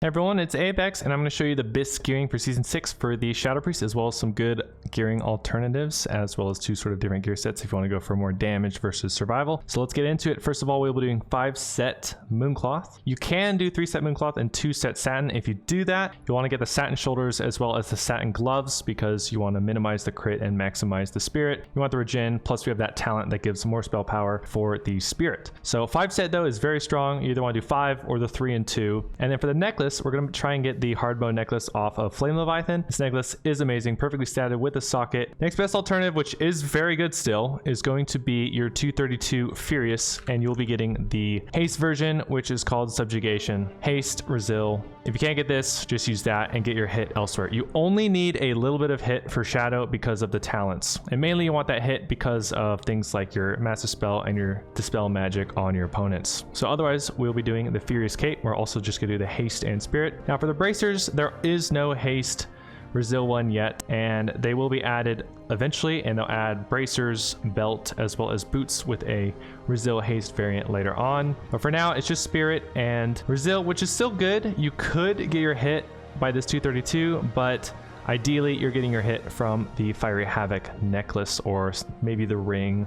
Hey everyone, it's Apex, and I'm going to show you the BIS gearing for Season 6 for the Shadow Priest, as well as some good gearing alternatives, as well as two sort of different gear sets if you want to go for more damage versus survival. So let's get into it. First of all, we'll be doing 5-set Mooncloth. You can do 3-set Mooncloth and 2-set Satin. If you do that, you'll want to get the Satin Shoulders as well as the Satin Gloves, because you want to minimize the crit and maximize the Spirit. You want the Regen, plus we have that talent that gives more spell power for the Spirit. So 5-set though is very strong. You either want to do 5 or the 3 and 2. And then for the necklace, we're going to try and get the Hardbone necklace off of Flame Leviathan. This necklace is amazing, perfectly statted with a socket. Next best alternative, which is very good still, is going to be your 232 Furious, and you'll be getting the haste version, which is called Subjugation. Haste, Resil. If you can't get this, just use that and get your hit elsewhere. You only need a little bit of hit for Shadow because of the talents, and mainly you want that hit because of things like your Massive Spell and your Dispel Magic on your opponents. So otherwise, we'll be doing the Furious Cape. We're also just going to do the Haste and Spirit. Now for the bracers, there is no haste Resil one yet, and they will be added eventually, and they'll add bracers, belt, as well as boots with a Resil haste variant later on. But for now, it's just Spirit and Resil, which is still good. You could get your hit by this 232, but ideally you're getting your hit from the Fiery Havoc necklace or maybe the ring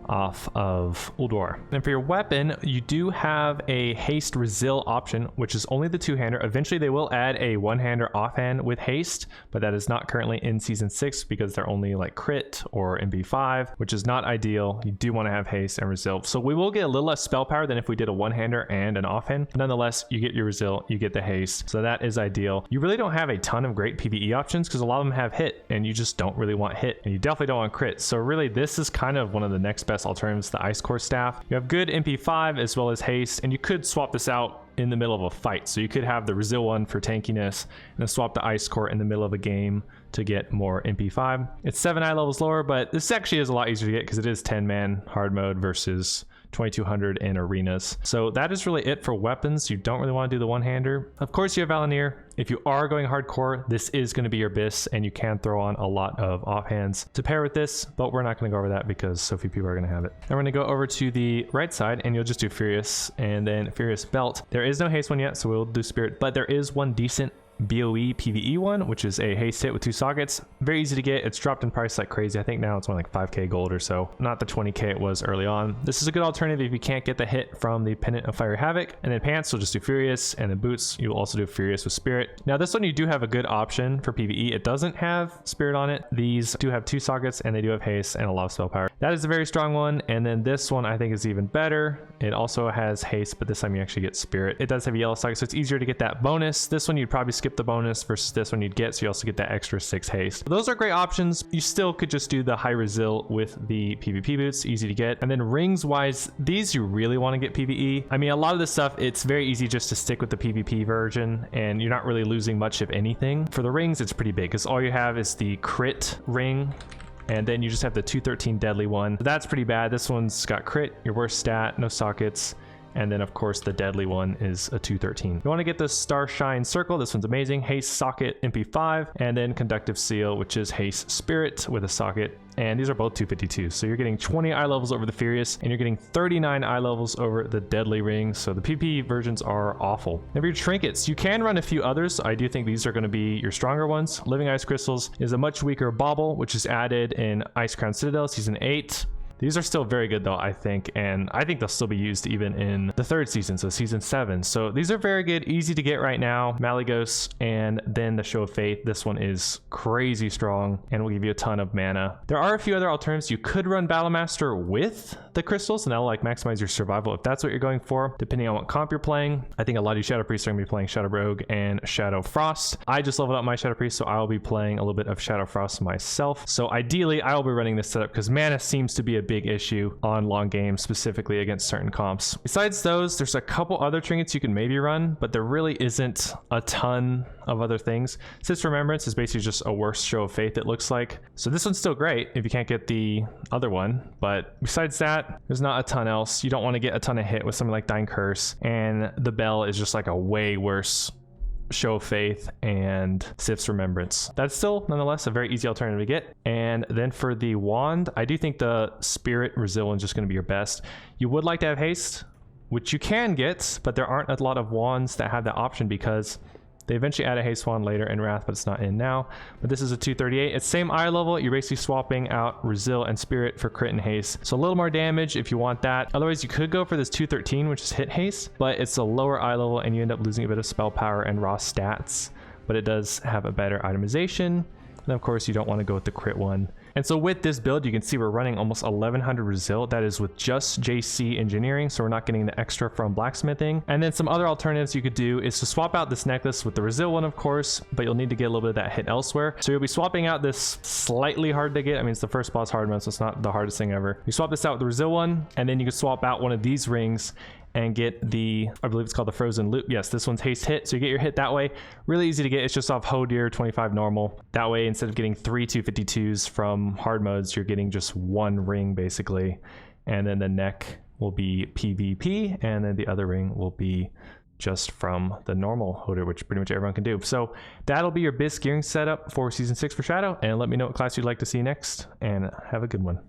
off of Ulduar. And for your weapon, you do have a haste Resil option, which is only the 2-hander. Eventually they will add a 1-hander offhand with haste, but that is not currently in Season 6 because they're only like crit or MP5, which is not ideal. You do want to have haste and Resil. So we will get a little less spell power than if we did a 1-hander and an offhand. Nonetheless, you get your Resil, you get the haste. So that is ideal. You really don't have a ton of great PvE options because a lot of them have hit, and you just don't really want hit, and you definitely don't want crit. So really, this is kind of one of the next best alternatives, the Ice Core staff. You have good MP5 as well as haste, and you could swap this out in the middle of a fight. So you could have the Resil one for tankiness and then swap the Ice Core in the middle of a game to get more MP5. It's 7 eye levels lower, but this actually is a lot easier to get because it is 10-man hard mode versus 2200 in arenas. So that is really it for weapons. You don't really want to do the 1-hander. Of course, you have Valenier. If you are going hardcore, this is going to be your BIS, and you can throw on a lot of offhands to pair with this, but we're not going to go over that because so few people are going to have it. Now we're going to go over to the right side, and you'll just do Furious and then Furious Belt. There is no haste one yet, so we'll do Spirit, but there is one decent BOE PvE one, which is a haste hit with 2 sockets. Very easy to get. It's dropped in price like crazy. I think now it's only like 5k gold or so, not the 20k it was early on. This is a good alternative if you can't get the hit from the Pendant of Fiery Havoc. And then pants, you'll just do Furious, and then boots, you'll also do Furious with Spirit. Now this one, you do have a good option for PvE. It doesn't have Spirit on it. These do have 2 sockets, and they do have haste and a lot of spell power. That is a very strong one. And then this one I think is even better. It also has haste, but this time you actually get Spirit. It does have a yellow socket, so it's easier to get that bonus. This one you'd probably skip the bonus versus this one you'd get, so you also get that extra 6 haste. Those are great options. You still could just do the high Resil with the PvP boots, easy to get. And then rings wise, these you really want to get PvE. I mean, a lot of this stuff, it's very easy just to stick with the PvP version, and you're not really losing much of anything. For the rings, it's pretty big because all you have is the crit ring, and then you just have the 213 deadly one. That's pretty bad. This one's got crit, your worst stat, no sockets. And then of course the deadly one is a 213. You want to get the Starshine Circle. This one's amazing. Haste socket MP5, and then Conductive Seal, which is haste Spirit with a socket. And these are both 252. So you're getting 20 eye levels over the Furious, and you're getting 39 eye levels over the Deadly Ring. So the PP versions are awful. Now for your trinkets, you can run a few others. I do think these are going to be your stronger ones. Living Ice Crystals is a much weaker bauble, which is added in Ice Crown Citadel Season 8. These are still very good though, I think, and I think they'll still be used even in the 3rd season, so Season 7. So these are very good, easy to get right now. Malygos, and then the Show of Faith. This one is crazy strong and will give you a ton of mana. There are a few other alternatives. You could run Battlemaster with the crystals, and that'll like maximize your survival if that's what you're going for, depending on what comp you're playing. I think a lot of you Shadow Priests are going to be playing Shadow Rogue and Shadow Frost. I just leveled up my Shadow Priest, so I'll be playing a little bit of Shadow Frost myself. So ideally, I will be running this setup because mana seems to be a big issue on long games, specifically against certain comps. Besides those, there's a couple other trinkets you can maybe run, but there really isn't a ton of other things. Sith's Remembrance is basically just a worse Show of Faith, it looks like. So this one's still great if you can't get the other one, but besides that, there's not a ton else. You don't want to get a ton of hit with something like Dying Curse, and the Bell is just like a way worse Show of Faith and Sith's Remembrance. That's still nonetheless a very easy alternative to get. And then for the wand, I do think the Spirit Resil is just going to be your best. You would like to have haste, which you can get, but there aren't a lot of wands that have that option because They eventually add a haste wand later in Wrath, but it's not in now. But this is a 238. It's same eye level. You're basically swapping out Resil and Spirit for crit and haste. So a little more damage if you want that. Otherwise, you could go for this 213, which is hit haste, but it's a lower eye level and you end up losing a bit of spell power and raw stats. But it does have a better itemization. And of course, you don't want to go with the crit one. And so with this build, you can see we're running almost 1100 Resil. That is with just JC engineering, so we're not getting the extra from blacksmithing. And then some other alternatives you could do is to swap out this necklace with the Resil one, of course, but you'll need to get a little bit of that hit elsewhere. So you'll be swapping out this slightly hard to get. I mean, it's the first boss hard mode, so it's not the hardest thing ever. You swap this out with the Resil one, and then you can swap out one of these rings and get the, I believe it's called the frozen loop. Yes, this one's haste hit, so you get your hit that way. Really easy to get. It's just off Hodir 25 normal. That way, instead of getting 3 252s from hard modes, you're getting just one ring basically. And then the neck will be PvP, and then the other ring will be just from the normal Hodir, which pretty much everyone can do. So that'll be your BIS gearing setup for Season 6 for Shadow, and let me know what class you'd like to see next, and have a good one.